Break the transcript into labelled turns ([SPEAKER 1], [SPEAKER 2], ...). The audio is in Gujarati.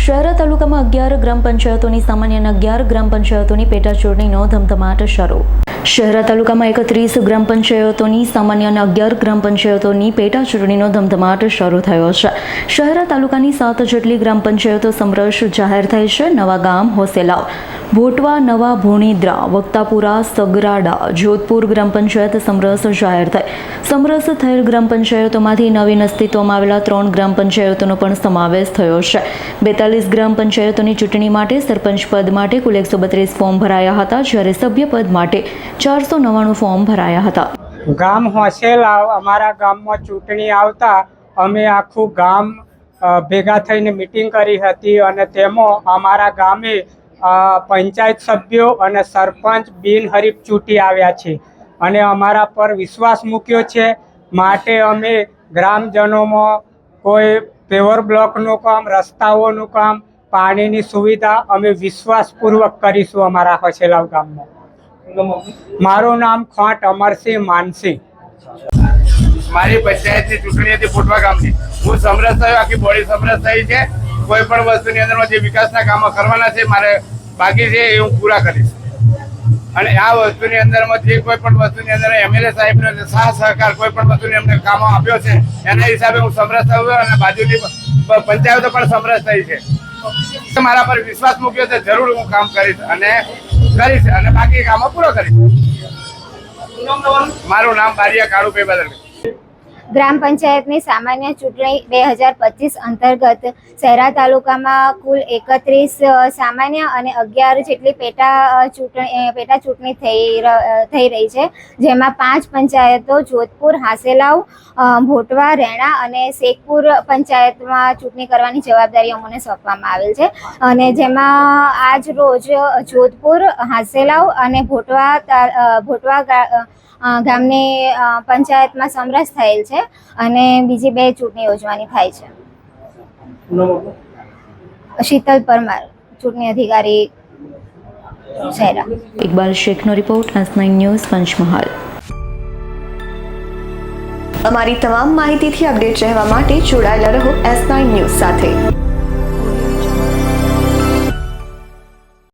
[SPEAKER 1] શહેરા તાલુકામાં 11 ગ્રામ પંચાયતોની સામાન્ય અને 11 ગ્રામ પંચાયતોની પેટા ચૂંટણીનો ધમધમાટ શરૂ. શહેરા તાલુકામાં 31 ગ્રામ પંચાયતોની સામાન્ય અને 11 ગ્રામ પંચાયતોની પેટા ચૂંટણીનો ધમધમાટ શરૂ થયો છે. શહેરા તાલુકાની 7 જેટલી ગ્રામ પંચાયતો સમરસ જાહેર થઈ છે. નવા ગામ, હોસેલાવ, ભોટવા, નવા ભોણીદ્રા, વક્તાપુરા, સગરાડા, જોધપુર ગ્રામ પંચાયત સમરસ જાહેર થઈ. સમરસ થયેલ ગ્રામ પંચાયતોમાંથી નવીન અસ્તિત્વમાં આવેલા 3 ગ્રામ પંચાયતોનો પણ સમાવેશ થયો છે. 42 ગ્રામ પંચાયતોની ચૂંટણી માટે સરપંચ પદ માટે કુલ 132 ફોર્મ ભરાયા હતા, જ્યારે સભ્ય પદ માટે 499 ફોર્મ ભરાયા હતા.
[SPEAKER 2] ગામ હોસેલાવ, અમારા ગામમાં ચૂંટણી આવતા અમે આખું ગામ ભેગા થઈને મિટિંગ કરી હતી અને તેમાં અમારા ગામે પંચાયત સભ્યો અને સરપંચ બિનહરીફ ચૂંટી આવ્યા છે અને અમારા પર વિશ્વાસ મૂક્યો છે. માટે અમે ગ્રામજનોમાં કોઈ પેવર બ્લોકનું કામ, રસ્તાઓનું કામ, પાણીની સુવિધા અમે વિશ્વાસપૂર્વક કરીશું અમારા હોસેલાવ ગામમાં. મારું નામ ખોટ અમરસિંહ માનસિંહ.
[SPEAKER 3] મારી પંચાયતની ચૂંટણી હતી ભોટવા ગામની. હું સમરસ થયો, આખી બોડી સમરસ થઈ છે. કોઈ પણ વસ્તુની અંદરમાં જે વિકાસના કામો કરવાના છે, મારે બાકી છે એ હું પૂરા કરીશ. અને આ વસ્તુની અંદરમાં જે કોઈ પણ વસ્તુની અંદર એમએલએ સાહેબનો સાથ સહકાર કોઈ પણ વસ્તુની અમને કામો આપ્યો છે એના હિસાબે હું સમરસ થયો અને બાજુની પંચાયતો પણ સમરસ થઈ છે. મારા પર વિશ્વાસ મૂક્યો છે, જરૂર હું કામ કરીશ અને બાકી કામો પૂરો કરીશ. મારું નામ બારિયા કાળુભાઈ બદલ.
[SPEAKER 4] ગ્રામ પંચાયતની સામાન્ય ચૂંટણી 2025 અંતર્ગત શહેરા તાલુકામાં કુલ 31 સામાન્ય અને 11 જેટલી પેટા ચૂંટણી થઈ રહી છે, જેમાં 5 પંચાયતો જોધપુર, હાસેલાવ, ભોટવા, રેણા અને શેખપુર પંચાયતમાં ચૂંટણી કરવાની જવાબદારી અમને સોંપવામાં આવેલ છે. અને જેમાં આજ રોજ જોધપુર, હાસેલાવ અને ભોટવા ગામની પંચાયતમાં સમરસ થયેલ છે અને બીજી 2 ચૂંટણી યોજવાની થાય છે. શીતલ પરમાર, ચૂંટણી અધિકારી, શહેરા.
[SPEAKER 1] ઇકબાલ શેખનો રિપોર્ટ, S9 ન્યૂઝ, પંચમહાલ.
[SPEAKER 5] અમારી તમામ માહિતીથી અપડેટ રહેવા માટે જોડાયેલા રહો S9 ન્યૂઝ સાથે.